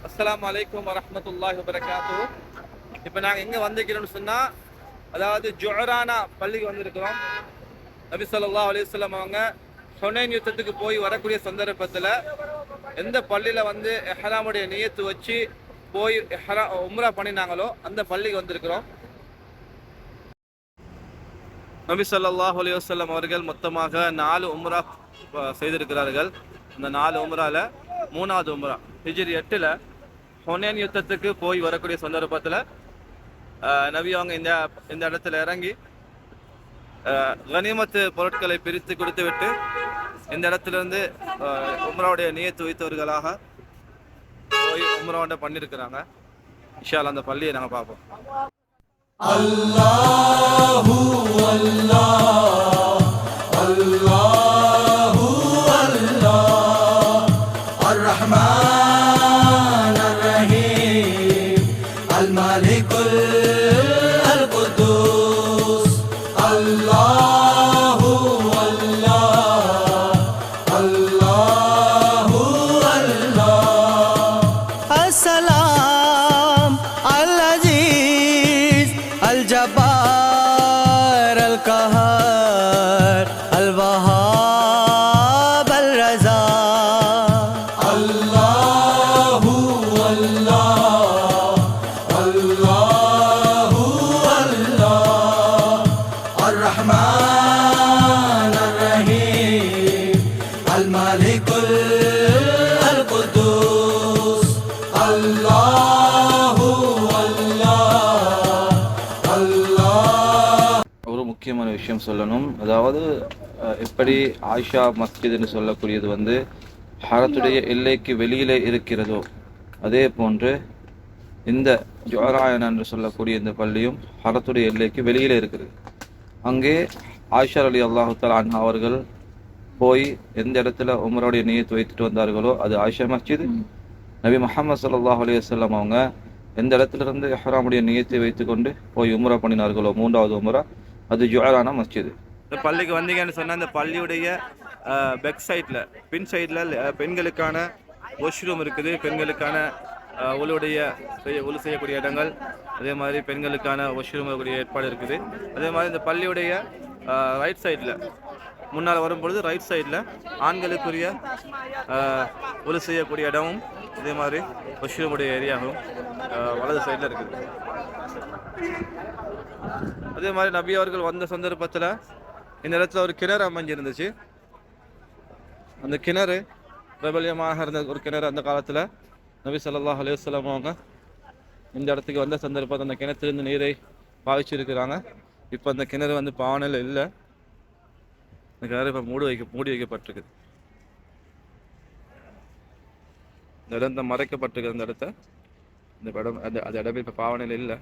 அஸ்ஸலாமு அலைக்கும் வரஹ்மத்துல்லாஹி வபரகாத்துஹு. இப்போ நாங்கள் எங்கே வந்திருக்கிறோம்னு சொன்னால், அதாவது ஜுஅரானா பள்ளிக்கு வந்திருக்கிறோம். நபி ஸல்லல்லாஹு அலைஹி வஸல்லம் அவங்க ஹுனைன் யுத்தத்துக்கு போய் வரக்கூடிய சந்தர்ப்பத்தில் எந்த பள்ளியில் வந்து எஹ்ராமுடைய நியத்து வச்சு போய் உம்ரா பண்ணினாங்களோ அந்த பள்ளிக்கு வந்திருக்கிறோம். நபி ஸல்லல்லாஹு அலைஹி வஸல்லம் அவர்கள் மொத்தமாக 4 உம்ரா செய்திருக்கிறார்கள். இந்த 4 உம்ரால 3வது உம்ரா ஹிஜ்ரி 8ல் ஹுனைன் யுத்தத்துக்கு போய் வரக்கூடிய சந்தர்ப்பத்தில் நபி அவங்க இந்த இடத்துல இறங்கி கனிமத்து பொருட்களை பிரித்து கொடுத்து விட்டு இந்த இடத்துல இருந்து உம்ராவுடைய நியத்து வைத்தவர்களாக போய் உம்ராவோட பண்ணியிருக்கிறாங்க. இன்ஷா அல்லாஹ் அந்த பள்ளியை நாங்கள் பார்ப்போம். அல்லாஹு அல்லாஹ் அல்லாஹு அல்லாஹ் அர் ரஹ்மான் அர் ரஹீம் அல் மாலிகுல் அல் குத்தூஸ் அல்லாஹு அல்லாஹ் அல்லாஹு அல்லாஹ் அஸ்ஸலாம் அல் அஜீஸ் அல் ஜப்பார் அல் கஹார் அல் வஹாப் அல் ரஸா அல்லாஹு அல்லாஹ் அல்லாஹு அல்லாஹ் அர் ரஹ்மான் அர் ரஹீம் அல் மாலிகுல் அல் குத்தூஸ் அல்லாஹு அல்லாஹ் அல்லாஹ். ஒரு முக்கியமான விஷயம் சொல்லணும். அதாவது எப்படி ஆயிஷா மஸ்ஜித்னு சொல்லக்கூடியது வந்து ஹரத்துடைய எல்லைக்கு வெளியிலே இருக்கிறதோ, அதே போன்று இந்த ஜுஅரானா என்று சொல்லக்கூடிய இந்த பள்ளியும் ஹரத்துடைய எல்லைக்கு வெளியிலே இருக்குது. அங்கே ஆயிஷா ரலியல்லாஹு தஆலா அன்ஹா அவர்கள் போய் எந்த இடத்துல உம்ராவுடைய நியத் வைத்துட்டு வந்தார்களோ அது ஆயிஷா மஸ்ஜித். நபி முஹம்மது ஸல்லல்லாஹு அலைஹி வஸல்லம் அவங்க எந்த இடத்துல இருந்து இஹ்ராமுடைய நியத்தை வைத்துக்கொண்டு போய் உம்ரா பண்ணினார்களோ 3வது உம்ரா, அது ஜுஅரானா மஸ்ஜித். இந்த பள்ளிக்கு வந்தீங்கன்னு சொன்னால் இந்த பள்ளியுடைய பேக் சைடில் பின் சைடில் பெண்களுக்கான வாஷ்ரூம் இருக்குது, பெண்களுக்கான ஒழு செய்யக்கூடிய இடங்கள், அதே மாதிரி பெண்களுக்கான வாஷ்ரூம் கூடிய ஏற்பாடு இருக்குது. அதே மாதிரி இந்த பள்ளியுடைய ரைட் சைடில் முன்னால் வரும்பொழுது ரைட் சைடில் ஆண்களுக்குரிய ஒழு செய்யக்கூடிய இடமும் இதே மாதிரி வாஷ்ரூமுடைய ஏரியாவும் வலது சைடில் இருக்குது. அதே மாதிரி நபி அவர்கள் வந்த சந்தர்ப்பத்தில் இந்த இடத்துல ஒரு கிணறு அமைஞ்சிருந்துச்சு. அந்த கிணறு பிரபல்யமாக இருந்த ஒரு கிணறு. அந்த காலத்தில் நபி ஸல்லல்லாஹு அலைஹி வஸல்லம் அவங்க இந்த இடத்துக்கு வந்த சந்தர்ப்பத்தில் அந்த கிணற்றிலிருந்து நீரை பாவிச்சிருக்கிறாங்க. இப்போ அந்த கிணறு வந்து பாவனையில் இல்லை, இந்த கிணறு இப்போ மூடி வைக்கப்பட்டிருக்குது. இந்த இடம் மறைக்கப்பட்டிருக்கு. அந்த இடத்த இந்த இடம் அந்த இடமே இப்போ பாவனையில் இல்லை.